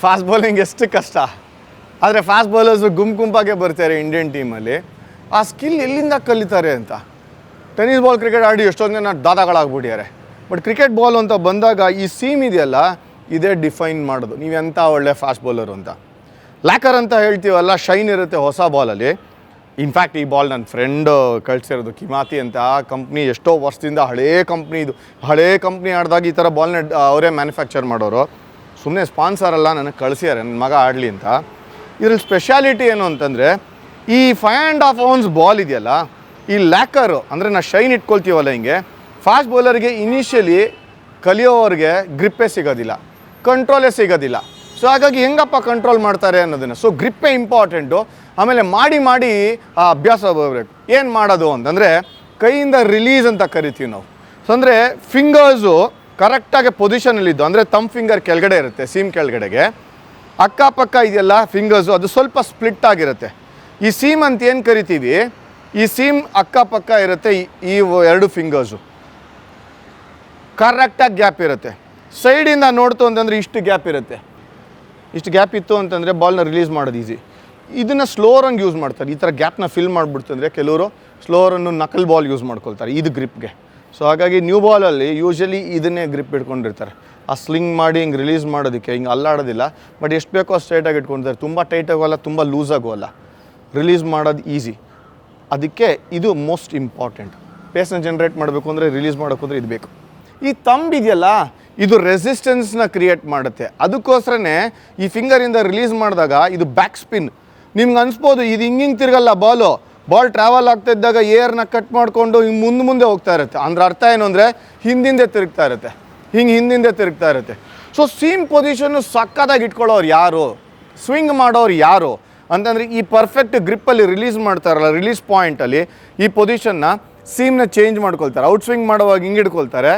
Fast bowling ಎಷ್ಟು ಕಷ್ಟ. ಆದರೆ ಫಾಸ್ಟ್ ಬೌಲರ್ಸು ಗುಂಪಾಗೆ ಬರ್ತಾರೆ ಇಂಡಿಯನ್ ಟೀಮಲ್ಲಿ. ಆ ಸ್ಕಿಲ್ ಎಲ್ಲಿಂದ ಕಲಿತಾರೆ ಅಂತ. ಟೆನ್ನಿಸ್ ಬಾಲ್ ಕ್ರಿಕೆಟ್ ಆಡಿ ಎಷ್ಟೊಂದು ಜನ ದಾದಾಗಳಾಗ್ಬಿಟ್ಟಿದ್ದಾರೆ. ಬಟ್ ಕ್ರಿಕೆಟ್ ಬಾಲ್ ಅಂತ ಬಂದಾಗ ಈ ಸೀಮ್ ಇದೆಯಲ್ಲ, ಇದೇ ಡಿಫೈನ್ ಮಾಡೋದು ನೀವೆಂಥ ಒಳ್ಳೆ ಫಾಸ್ಟ್ ಬೌಲರು ಅಂತ. ಲ್ಯಾಕರ್ ಅಂತ ಹೇಳ್ತೀವಲ್ಲ, ಶೈನ್ ಇರುತ್ತೆ ಹೊಸ ಬಾಲಲ್ಲಿ. ಇನ್ಫ್ಯಾಕ್ಟ್ ಈ ಬಾಲ್ ನನ್ನ ಫ್ರೆಂಡ್ ಕಳಿಸಿರೋದು, ಕಿಮಾತಿ ಅಂತ ಕಂಪ್ನಿ, ಎಷ್ಟೋ ವರ್ಷದಿಂದ ಹಳೇ ಕಂಪ್ನಿ ಆಡಿದಾಗ ಈ ಥರ ಬಾಲ್ನ ಅವರೇ ಮ್ಯಾನುಫ್ಯಾಕ್ಚರ್ ಮಾಡೋರು. ಸುಮ್ಮನೆ ಸ್ಪಾನ್ಸರ್ ಅಲ್ಲ, ನನಗೆ ಕಳಿಸಿದ್ದಾರೆ ನನ್ನ ಮಗ ಆಡಲಿ ಅಂತ. ಇದ್ರಲ್ಲಿ ಸ್ಪೆಷಾಲಿಟಿ ಏನು ಅಂತಂದರೆ, ಈ 5.5 ounce ಬಾಲ್ ಇದೆಯಲ್ಲ, ಈ ಲ್ಯಾಕರು ಅಂದರೆ ನಾವು ಶೈನ್ ಇಟ್ಕೊಳ್ತೀವಲ್ಲ ಹಿಂಗೆ, ಫಾಸ್ಟ್ ಬೌಲರ್ಗೆ ಇನಿಷಿಯಲಿ ಕಲಿಯೋವ್ರಿಗೆ ಗ್ರಿಪ್ಪೇ ಸಿಗೋದಿಲ್ಲ, ಕಂಟ್ರೋಲೇ ಸಿಗೋದಿಲ್ಲ. ಸೊ ಹಾಗಾಗಿ ಹೆಂಗಪ್ಪ ಕಂಟ್ರೋಲ್ ಮಾಡ್ತಾರೆ ಅನ್ನೋದನ್ನು. ಸೊ ಗ್ರಿಪ್ಪೇ ಇಂಪಾರ್ಟೆಂಟು. ಆಮೇಲೆ ಮಾಡಿ ಆ ಅಭ್ಯಾಸ ಬರಬೇಕು. ಏನು ಮಾಡೋದು ಅಂತಂದರೆ, ಕೈಯಿಂದ ರಿಲೀಸ್ ಅಂತ ಕರಿತೀವಿ ನಾವು. ಸೊ ಅಂದರೆ ಫಿಂಗರ್ಸು ಕರೆಕ್ಟಾಗಿ ಪೊಸಿಷನಲ್ಲಿದ್ದು, ಅಂದರೆ ತಮ್ ಫಿಂಗರ್ ಕೆಳಗಡೆ ಇರುತ್ತೆ, ಸೀಮ್ ಕೆಳಗಡೆಗೆ ಅಕ್ಕಪಕ್ಕ ಇದೆಯಲ್ಲ ಫಿಂಗರ್ಸು, ಅದು ಸ್ವಲ್ಪ ಸ್ಪ್ಲಿಟ್ ಆಗಿರುತ್ತೆ. ಈ ಸೀಮ್ ಅಂತ ಏನು ಕರಿತೀವಿ, ಈ ಸೀಮ್ ಅಕ್ಕಪಕ್ಕ ಇರುತ್ತೆ. ಈ 2 ಫಿಂಗರ್ಸು ಕರೆಕ್ಟಾಗಿ ಗ್ಯಾಪ್ ಇರುತ್ತೆ. ಸೈಡಿಂದ ನೋಡ್ತು ಅಂತಂದರೆ ಇಷ್ಟು ಗ್ಯಾಪ್ ಇರುತ್ತೆ. ಇಷ್ಟು ಗ್ಯಾಪ್ ಇತ್ತು ಅಂತಂದರೆ ಬಾಲ್ನ ರಿಲೀಸ್ ಮಾಡೋದು ಈಸಿ. ಇದನ್ನು ಸ್ಲೋರಂಗ್ ಯೂಸ್ ಮಾಡ್ತಾರೆ. ಈ ಥರ ಗ್ಯಾಪ್ನ ಫಿಲ್ ಮಾಡಿಬಿಡ್ತಂದರೆ ಕೆಲವರು ಸ್ಲೋರನ್ನು ನಕಲ್ ಬಾಲ್ ಯೂಸ್ ಮಾಡ್ಕೊಳ್ತಾರೆ ಇದು ಗ್ರಿಪ್ಗೆ. ಸೊ ಹಾಗಾಗಿ ನ್ಯೂ ಬಾಲಲ್ಲಿ ಯೂಶ್ವಲಿ ಇದನ್ನೇ ಗ್ರಿಪ್ ಇಟ್ಕೊಂಡಿರ್ತಾರೆ. ಆ ಸ್ಲಿಂಗ್ ಮಾಡಿ ಹಿಂಗೆ ರಿಲೀಸ್ ಮಾಡೋದಕ್ಕೆ ಹಿಂಗೆ ಅಲ್ಲಾಡೋದಿಲ್ಲ. ಬಟ್ ಎಷ್ಟು ಬೇಕೋ ಅಷ್ಟು ಸ್ಟ್ರೈಟಾಗಿ ಇಟ್ಕೊಂಡಿರ್ತಾರೆ. ತುಂಬ ಟೈಟ್ ಆಗೋಲ್ಲ, ತುಂಬ ಲೂಸ್ ಆಗೋಲ್ಲ. ರಿಲೀಸ್ ಮಾಡೋದು ಈಸಿ. ಅದಕ್ಕೆ ಇದು ಮೋಸ್ಟ್ ಇಂಪಾರ್ಟೆಂಟ್. ಪೇಸ್ನ ಜನ್ರೇಟ್ ಮಾಡಬೇಕು ಅಂದರೆ, ರಿಲೀಸ್ ಮಾಡೋಕೆ ಅಂದರೆ ಇದು ಬೇಕು. ಈ ತಂಬ್ ಇದೆಯಲ್ಲ, ಇದು ರೆಸಿಸ್ಟೆನ್ಸ್ನ ಕ್ರಿಯೇಟ್ ಮಾಡುತ್ತೆ. ಅದಕ್ಕೋಸ್ಕರನೇ ಈ ಫಿಂಗರಿಂದ ರಿಲೀಸ್ ಮಾಡಿದಾಗ ಇದು ಬ್ಯಾಕ್ ಸ್ಪಿನ್. ನಿಮ್ಗೆ ಅನಿಸ್ಬೋದು ಇದು ಹಿಂಗೆ ತಿರುಗಲ್ಲ ಬಾಲ್ ಟ್ರಾವೆಲ್ ಆಗ್ತಾ ಇದ್ದಾಗ ಏರ್ನ ಕಟ್ ಮಾಡಿಕೊಂಡು ಹಿಂಗೆ ಮುಂದೆ ಹೋಗ್ತಾ ಇರುತ್ತೆ. ಅಂದ್ರೆ ಅರ್ಥ ಏನು ಅಂದರೆ ಹಿಂದಿಂದೆ ತಿರುಗ್ತಾ ಇರುತ್ತೆ. ಸೊ ಸೀಮ್ ಪೊಸಿಷನ್ನು ಸಕ್ಕತ್ತಾಗಿ ಇಟ್ಕೊಳ್ಳೋರು ಯಾರು, ಸ್ವಿಂಗ್ ಮಾಡೋರು ಯಾರು ಅಂತಂದರೆ, ಈ ಪರ್ಫೆಕ್ಟ್ ಗ್ರಿಪ್ಪಲ್ಲಿ ರಿಲೀಸ್ ಮಾಡ್ತಾರಲ್ಲ, ರಿಲೀಸ್ ಪಾಯಿಂಟಲ್ಲಿ ಈ ಪೊಸಿಷನ್ನ ಸೀಮ್ನ ಚೇಂಜ್ ಮಾಡ್ಕೊಳ್ತಾರೆ. ಔಟ್ ಸ್ವಿಂಗ್ ಮಾಡೋವಾಗ ಹಿಂಗೆ ಹಿಡ್ಕೊಳ್ತಾರೆ,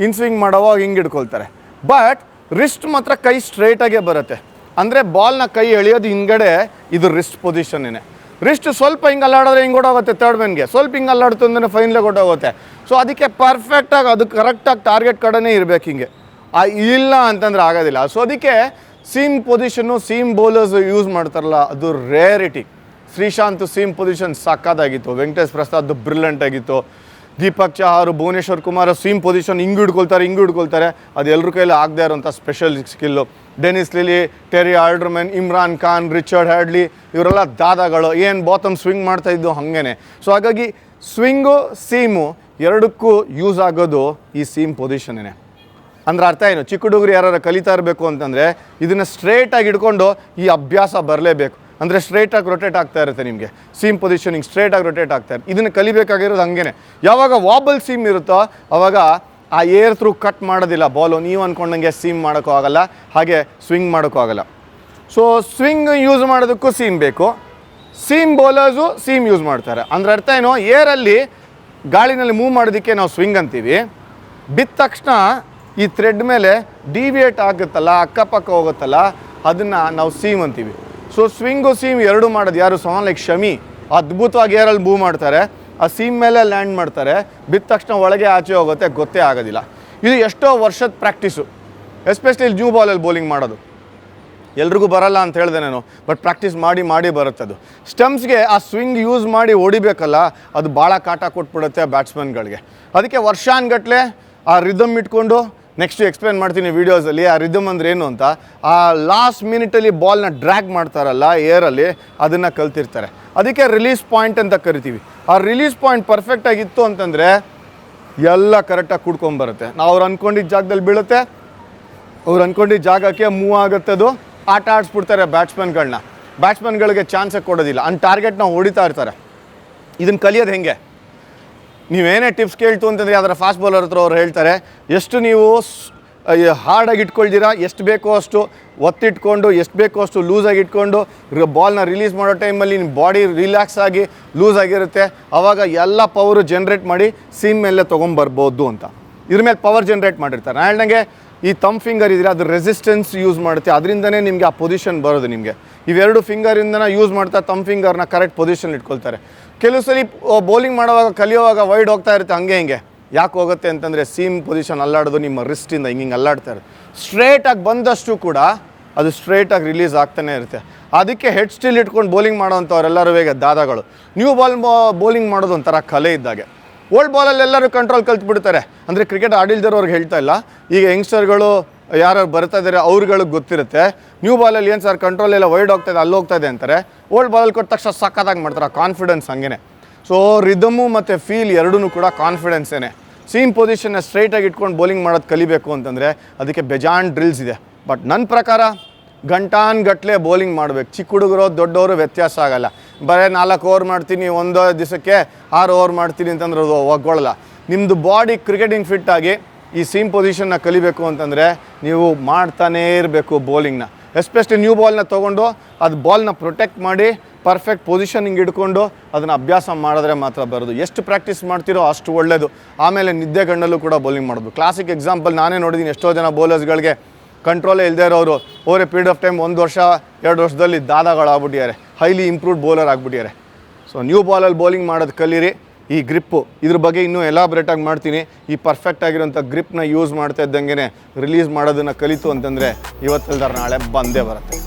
ಇನ್ ಸ್ವಿಂಗ್ ಮಾಡೋವಾಗ ಹಿಂಗೆ ಹಿಡ್ಕೊಳ್ತಾರೆ. ಬಟ್ ರಿಸ್ಟ್ ಮಾತ್ರ ಕೈ ಸ್ಟ್ರೈಟಾಗೇ ಬರುತ್ತೆ. ಅಂದರೆ ಬಾಲ್ನ ಕೈ ಎಳೆಯೋದು ಹಿಂಗಡೆ, ಇದು ರಿಸ್ಟ್ ಪೊಸಿಷನ್ನೇ. ರಿಸ್ಟ್ ಸ್ವಲ್ಪ ಹಿಂಗೆ ಅಲ್ಲಾಡಿದ್ರೆ ಹಿಂಗೆ ಹೊಡೋಗುತ್ತೆ, ಥರ್ಡ್ ಮ್ಯಾನ್ಗೆ ಸ್ವಲ್ಪ ಹಿಂಗೆ ಅಲ್ಲಾಡ್ತು ಅಂದರೆ ಫೈನಲ್ಗೆ ಹೊಟ್ಟೋಗುತ್ತೆ. ಸೊ ಅದಕ್ಕೆ ಪರ್ಫೆಕ್ಟಾಗಿ ಅದು ಕರೆಕ್ಟಾಗಿ ಟಾರ್ಗೆಟ್ ಕಡೆನೇ ಇರಬೇಕು ಹಿಂಗೆ. ಇಲ್ಲ ಅಂತಂದರೆ ಆಗೋದಿಲ್ಲ. ಸೊ ಅದಕ್ಕೆ seam position seam bowlers use ಮಾಡ್ತಾರಲ್ಲ, ಅದು ರೇರಿಟಿ. ಶ್ರೀಶಾಂತ್ ಸೀಮ್ ಪೊಸಿಷನ್ ಸಕ್ಕತ್ತಾಗಿತ್ತು. ವೆಂಕಟೇಶ್ ಪ್ರಸಾದ್ ಬ್ರಿಲಿಯಂಟ್ ಆಗಿತ್ತು. ದೀಪಕ್ ಚಹಾರ್, ಭುವನೇಶ್ವರ್ ಕುಮಾರ್ ಸೀಮ್ ಪೊಸಿಷನ್ ಹಿಂಗೆ ಹಿಡ್ಕೊಳ್ತಾರೆ. ಅದು ಎಲ್ಲರ ಕೈಲಿ ಆಗದೆ ಇರೋಂಥ special skill. Dennis Lillee, Terry Alderman, Imran Khan, Richard Hadlee ಇವರೆಲ್ಲ ದಾದಾಗಳು. ಏನು ಬಾತಮ್ ಸ್ವಿಂಗ್ ಮಾಡ್ತಾಯಿದ್ದು ಹಾಗೇ. ಸೊ ಹಾಗಾಗಿ ಸ್ವಿಂಗು ಸೀಮು ಎರಡಕ್ಕೂ ಯೂಸ್ ಆಗೋದು ಈ ಸೀಮ್ ಪೊಸಿಷನ್ನೇ. ಅಂದ್ರೆ ಅರ್ಥ ಏನು, ಚಿಕ್ಕ ಹುಡುಗರು ಯಾರು ಕಲಿತಾ ಇರಬೇಕು ಅಂತಂದರೆ ಇದನ್ನು ಸ್ಟ್ರೇಟಾಗಿ ಹಿಡ್ಕೊಂಡು ಈ ಅಭ್ಯಾಸ ಬರಲೇಬೇಕು. ಅಂದರೆ ಸ್ಟ್ರೇಟಾಗಿ ರೊಟೇಟ್ ಆಗ್ತಾ ಇರುತ್ತೆ ನಿಮಗೆ. ಸೀಮ್ ಪೊಸಿಷನಿಂಗ್ ಸ್ಟ್ರೇಟಾಗಿ ರೊಟೇಟ್ ಆಗ್ತಾ ಇರುತ್ತೆ. ಇದನ್ನು ಕಲಿಬೇಕಾಗಿರೋದು ಹಾಗೇ. ಯಾವಾಗ ವಾಬಲ್ ಸೀಮ್ ಇರುತ್ತೋ ಆವಾಗ ಆ ಏರ್ ಥ್ರೂ ಕಟ್ ಮಾಡೋದಿಲ್ಲ ಬಾಲು. ನೀವು ಅಂದ್ಕೊಂಡಂಗೆ ಸೀಮ್ ಮಾಡೋಕ್ಕೂ ಆಗೋಲ್ಲ, ಹಾಗೆ ಸ್ವಿಂಗ್ ಮಾಡೋಕ್ಕೂ ಆಗೋಲ್ಲ. ಸೊ ಸ್ವಿಂಗ್ ಯೂಸ್ ಮಾಡೋದಕ್ಕೂ ಸೀಮ್ ಬೇಕು. ಸೀಮ್ ಬೌಲರ್ಸು ಸೀಮ್ ಯೂಸ್ ಮಾಡ್ತಾರೆ. ಅಂದರೆ ಅರ್ಥ ಏನು, ಏರಲ್ಲಿ ಗಾಳಿನಲ್ಲಿ ಮೂವ್ ಮಾಡೋದಕ್ಕೆ ನಾವು ಸ್ವಿಂಗ್ ಅಂತೀವಿ. ಬಿದ್ದ ತಕ್ಷಣ ಈ ಥ್ರೆಡ್ ಮೇಲೆ ಡಿವಿಯೇಟ್ ಆಗುತ್ತಲ್ಲ, ಅಕ್ಕಪಕ್ಕ ಹೋಗುತ್ತಲ್ಲ, ಅದನ್ನು ನಾವು ಸೀಮ್ ಅಂತೀವಿ. ಸೊ ಸ್ವಿಂಗು ಸೀಮ್ ಎರಡು ಮಾಡೋದು ಯಾರು, ಸೋನ್ ಲೈಕ್ ಶಮಿ ಅದ್ಭುತವಾಗಿ ಏರಲ್ಲಿ ಮೂವ್ ಮಾಡ್ತಾರೆ, ಆ ಸೀಮ್ ಮೇಲೆ ಲ್ಯಾಂಡ್ ಮಾಡ್ತಾರೆ. ಬಿದ್ದ ತಕ್ಷಣ ಒಳಗೆ ಆಚೆ ಹೋಗುತ್ತೆ, ಗೊತ್ತೇ ಆಗೋದಿಲ್ಲ. ಇದು ಎಷ್ಟೋ ವರ್ಷದ ಪ್ರಾಕ್ಟೀಸು, ಎಸ್ಪೆಷಲಿ ನ್ಯೂ ಬಾಲಲ್ಲಿ ಬೌಲಿಂಗ್ ಮಾಡೋದು. ಎಲ್ರಿಗೂ ಬರಲ್ಲ ಅಂತ ಹೇಳಿದೆ ನಾನು, ಬಟ್ ಪ್ರಾಕ್ಟೀಸ್ ಮಾಡಿ ಬರುತ್ತೆ. ಅದು ಸ್ಟಂಪ್ಸ್ಗೆ ಆ ಸ್ವಿಂಗ್ ಯೂಸ್ ಮಾಡಿ ಹೊಡಿಬೇಕಲ್ಲ, ಅದು ಭಾಳ ಕಾಟ ಕೊಟ್ಬಿಡುತ್ತೆ ಬ್ಯಾಟ್ಸ್ಮನ್ಗಳಿಗೆ. ಅದಕ್ಕೆ ವರ್ಷಾನ್ಗಟ್ಲೆ ಆ ರಿದಮ್ ಇಟ್ಕೊಂಡು, ನೆಕ್ಸ್ಟ್ ಎಕ್ಸ್ಪ್ಲೇನ್ ಮಾಡ್ತೀನಿ ವೀಡಿಯೋಸಲ್ಲಿ ಆ ರಿದಮ್ ಅಂದರೆ ಏನು ಅಂತ. ಆ ಲಾಸ್ಟ್ ಮಿನಿಟಲ್ಲಿ ಬಾಲ್ನ ಡ್ರ್ಯಾಗ್ ಮಾಡ್ತಾರಲ್ಲ ಏರಲ್ಲಿ, ಅದನ್ನು ಕಲ್ತಿರ್ತಾರೆ. ಅದಕ್ಕೆ ರಿಲೀಸ್ ಪಾಯಿಂಟ್ ಅಂತ ಕರಿತೀವಿ. ಆ ರಿಲೀಸ್ ಪಾಯಿಂಟ್ ಪರ್ಫೆಕ್ಟಾಗಿತ್ತು ಅಂತಂದರೆ ಎಲ್ಲ ಕರೆಕ್ಟಾಗಿ ಕೂಡ್ಕೊಂಬರುತ್ತೆ. ನಾವು ಅವ್ರು ಅಂದ್ಕೊಂಡಿದ್ದ ಜಾಗದಲ್ಲಿ ಬೀಳುತ್ತೆ, ಅವ್ರು ಅಂದ್ಕೊಂಡಿದ್ದ ಜಾಗಕ್ಕೆ ಮೂವ್ ಆಗುತ್ತೆ. ಅದು ಆಟ ಆಡಿಸ್ಬಿಡ್ತಾರೆ ಬ್ಯಾಟ್ಸ್ಮನ್ಗಳಿಗೆ ಚಾನ್ಸೇ ಕೊಡೋದಿಲ್ಲ. ಟಾರ್ಗೆಟ್ನ ಹೊಡಿತಾ ಇರ್ತಾರೆ. ಇದನ್ನು ಕಲಿಯೋದು ಹೆಂಗೆ, ನೀವೇನೇ ಟಿಪ್ಸ್ ಕೇಳ್ತು ಅಂತಂದರೆ ಅದರ ಫಾಸ್ಟ್ ಬೌಲರ್ ಹತ್ರ ಅವ್ರು ಹೇಳ್ತಾರೆ, ಎಷ್ಟು ನೀವು ಹಾರ್ಡಾಗಿ ಇಟ್ಕೊಳ್ತೀರಾ, ಎಷ್ಟು ಬೇಕೋ ಅಷ್ಟು ಒತ್ತಿಟ್ಕೊಂಡು, ಎಷ್ಟು ಬೇಕೋ ಅಷ್ಟು ಲೂಸಾಗಿ ಇಟ್ಕೊಂಡು ಬಾಲ್ನ ರಿಲೀಸ್ ಮಾಡೋ ಟೈಮಲ್ಲಿ ನಿಮ್ಮ ಬಾಡಿ ರಿಲ್ಯಾಕ್ಸ್ ಆಗಿ ಲೂಸ್ ಆಗಿರುತ್ತೆ. ಆವಾಗ ಎಲ್ಲ ಪವರು ಜನ್ರೇಟ್ ಮಾಡಿ ಸೀಮ್ ಮೇಲೆ ತೊಗೊಂಬರ್ಬೋದು ಅಂತ. ಇದ್ರ ಮೇಲೆ ಪವರ್ ಜನ್ರೇಟ್ ಮಾಡಿರ್ತಾರೆ. ನಾನು ಹೇಳ್ದಂಗೆ ಈ ತಮ್ ಫಿಂಗರ್ ಇದ್ರೆ ಅದು ರೆಸಿಸ್ಟೆನ್ಸ್ ಯೂಸ್ ಮಾಡುತ್ತೆ, ಅದರಿಂದನೇ ನಿಮಗೆ ಆ ಪೊಸಿಷನ್ ಬರೋದು. ನಿಮಗೆ ಇವೆರಡು ಫಿಂಗರಿಂದನೇ ಯೂಸ್ ಮಾಡ್ತಾ ತಮ್ ಫಿಂಗರ್ನ ಕರೆಕ್ಟ್ ಪೊಸಿಷನ್ ಇಟ್ಕೊಳ್ತಾರೆ. ಕೆಲವು ಸಲ ಬೌಲಿಂಗ್ ಮಾಡುವಾಗ ಕಲಿಯೋವಾಗ ವೈಡ್ ಹೋಗ್ತಾ ಇರುತ್ತೆ, ಹಂಗೆ ಯಾಕೆ ಹೋಗುತ್ತೆ ಅಂತಂದರೆ ಸೀಮ್ ಪೊಸಿಷನ್ ಅಲ್ಲಾಡೋದು ನಿಮ್ಮ ರಿಸ್ಟಿಂದ ಹಿಂಗೆ ಅಲ್ಲಾಡ್ತಾ ಇರುತ್ತೆ. ಸ್ಟ್ರೇಟಾಗಿ ಬಂದಷ್ಟು ಕೂಡ ಅದು ಸ್ಟ್ರೇಟಾಗಿ ರಿಲೀಸ್ ಆಗ್ತಾನೆ ಇರುತ್ತೆ. ಅದಕ್ಕೆ ಹೆಡ್ ಸ್ಟಿಲ್ ಇಟ್ಕೊಂಡು ಬೌಲಿಂಗ್ ಮಾಡೋವಂಥವ್ರೆಲ್ಲರೂ ಈಗ ದಾದಾಗಳು. ನ್ಯೂ ಬಾಲ್ ಬೌಲಿಂಗ್ ಮಾಡೋದು ಒಂಥರ ಕಲೆ ಇದ್ದಾಗೆ. ಓಲ್ಡ್ ಬಾಲಲ್ಲಿ ಎಲ್ಲರೂ ಕಂಟ್ರೋಲ್ ಕಲ್ತ್ಬಿಡ್ತಾರೆ. ಅಂದರೆ ಕ್ರಿಕೆಟ್ ಆಡಿಲ್ದಿರೋರ್ಗೆ ಹೇಳ್ತಾ ಇಲ್ಲ, ಈಗ ಯಂಗ್ಸ್ಟರ್ಗಳು ಯಾರು ಬರ್ತಾ ಇದ್ದಾರೆ ಅವ್ರುಗಳಿಗೆ ಗೊತ್ತಿರುತ್ತೆ. ನ್ಯೂ ಬಾಲಲ್ಲಿ ಏನು ಸರ್ ಕಂಟ್ರೋಲ್ ಎಲ್ಲ ವೈಡ್ ಹೋಗ್ತಾಯಿದೆ ಅಲ್ಲಿ ಹೋಗ್ತಾಯಿದೆ ಅಂತಾರೆ. ಓಲ್ಡ್ ಬಾಲಲ್ಲಿ ಕೊಟ್ಟ ತಕ್ಷಣ ಸಕ್ಕತ್ತಾಗಿ ಮಾಡ್ತಾರೆ. ಕಾನ್ಫಿಡೆನ್ಸ್ ಹಂಗೆ. ಸೊ ರಿದಮು ಮತ್ತು ಫೀಲ್ ಎರಡೂ ಕೂಡ ಕಾನ್ಫಿಡೆನ್ಸೇನೆ. ಸೇಮ್ ಪೊಸಿಷನ್ನ ಸ್ಟ್ರೈಟಾಗಿ ಇಟ್ಕೊಂಡು ಬೌಲಿಂಗ್ ಮಾಡೋದು ಕಲಿಬೇಕು ಅಂತಂದರೆ ಅದಕ್ಕೆ ಬೇಜಾನ್ ಡ್ರಿಲ್ಸ್ ಇದೆ. ಬಟ್ ನನ್ನ ಪ್ರಕಾರ ಗಂಟಾನ್ಗಟ್ಟಲೆ ಬೌಲಿಂಗ್ ಮಾಡಬೇಕು. ಚಿಕ್ಕ ಹುಡುಗರು ದೊಡ್ಡವರು ವ್ಯತ್ಯಾಸ ಆಗೋಲ್ಲ. ಬರೀ 4 ಓವರ್ ಮಾಡ್ತೀನಿ, ಒಂದು ದಿವಸಕ್ಕೆ 6 ಓವರ್ ಮಾಡ್ತೀನಿ ಅಂತಂದ್ರೆ ಅದು ಒಗ್ಗೊಳ್ಳಲ್ಲ. ನಿಮ್ಮದು ಬಾಡಿ ಕ್ರಿಕೆಟಿಂಗ್ ಫಿಟ್ಟಾಗಿ ಈ ಸೇಮ್ ಪೊಸಿಷನ್ನ ಕಲಿಬೇಕು ಅಂತಂದರೆ ನೀವು ಮಾಡ್ತಾನೇ ಇರಬೇಕು ಬೌಲಿಂಗ್ನ. ಎಸ್ಪೆಷಲಿ ನ್ಯೂ ಬಾಲ್ನ ತೊಗೊಂಡು ಅದು ಬಾಲ್ನ ಪ್ರೊಟೆಕ್ಟ್ ಮಾಡಿ ಪರ್ಫೆಕ್ಟ್ ಪೊಸಿಷನಿಂಗ್ ಹಿಡ್ಕೊಂಡು ಅದನ್ನು ಅಭ್ಯಾಸ ಮಾಡಿದ್ರೆ ಮಾತ್ರ ಬರೋದು. ಎಷ್ಟು ಪ್ರಾಕ್ಟೀಸ್ ಮಾಡ್ತೀರೋ ಅಷ್ಟು ಒಳ್ಳೆಯದು. ಆಮೇಲೆ ನಿದ್ದೆ ಗಣ್ಣಲ್ಲೂ ಕೂಡ ಬೌಲಿಂಗ್ ಮಾಡೋದು. ಕ್ಲಾಸಿಕ್ ಎಕ್ಸಾಂಪಲ್ ನಾನೇ ನೋಡಿದ್ದೀನಿ. ಎಷ್ಟೋ ಜನ ಬೌಲರ್ಸ್ಗಳಿಗೆ ಕಂಟ್ರೋಲೇ ಇಲ್ಲದೆ ಇರೋರು over a period of time 1 ವರ್ಷ 2 ವರ್ಷದಲ್ಲಿ ದಾದಾಗಳಾಗ್ಬಿಟ್ಟಿದ್ದಾರೆ, ಹೈಲಿ ಇಂಪ್ರೂವ್ಡ್ ಬೌಲರ್ ಆಗಿಬಿಟ್ಟಿದ್ದಾರೆ. ಸೊ ನ್ಯೂ ಬಾಲಲ್ಲಿ ಬೌಲಿಂಗ್ ಮಾಡೋದು ಕಲೀರಿ. ಈ ಗ್ರಿಪ್ಪು ಇದ್ರ ಬಗ್ಗೆ ಇನ್ನೂ ಎಲಾಬ್ರೇಟಾಗಿ ಮಾಡ್ತೀನಿ. ಈ ಪರ್ಫೆಕ್ಟ್ ಆಗಿರೋಂಥ ಗ್ರಿಪ್ನ ಯೂಸ್ ಮಾಡ್ತಾ ಇದ್ದಂಗೆ ರಿಲೀಸ್ ಮಾಡೋದನ್ನು ಕಲಿತು ಅಂತಂದರೆ ಇವತ್ತಲ್ದಾರ ನಾಳೆ ಬಂದೇ ಬರುತ್ತೆ.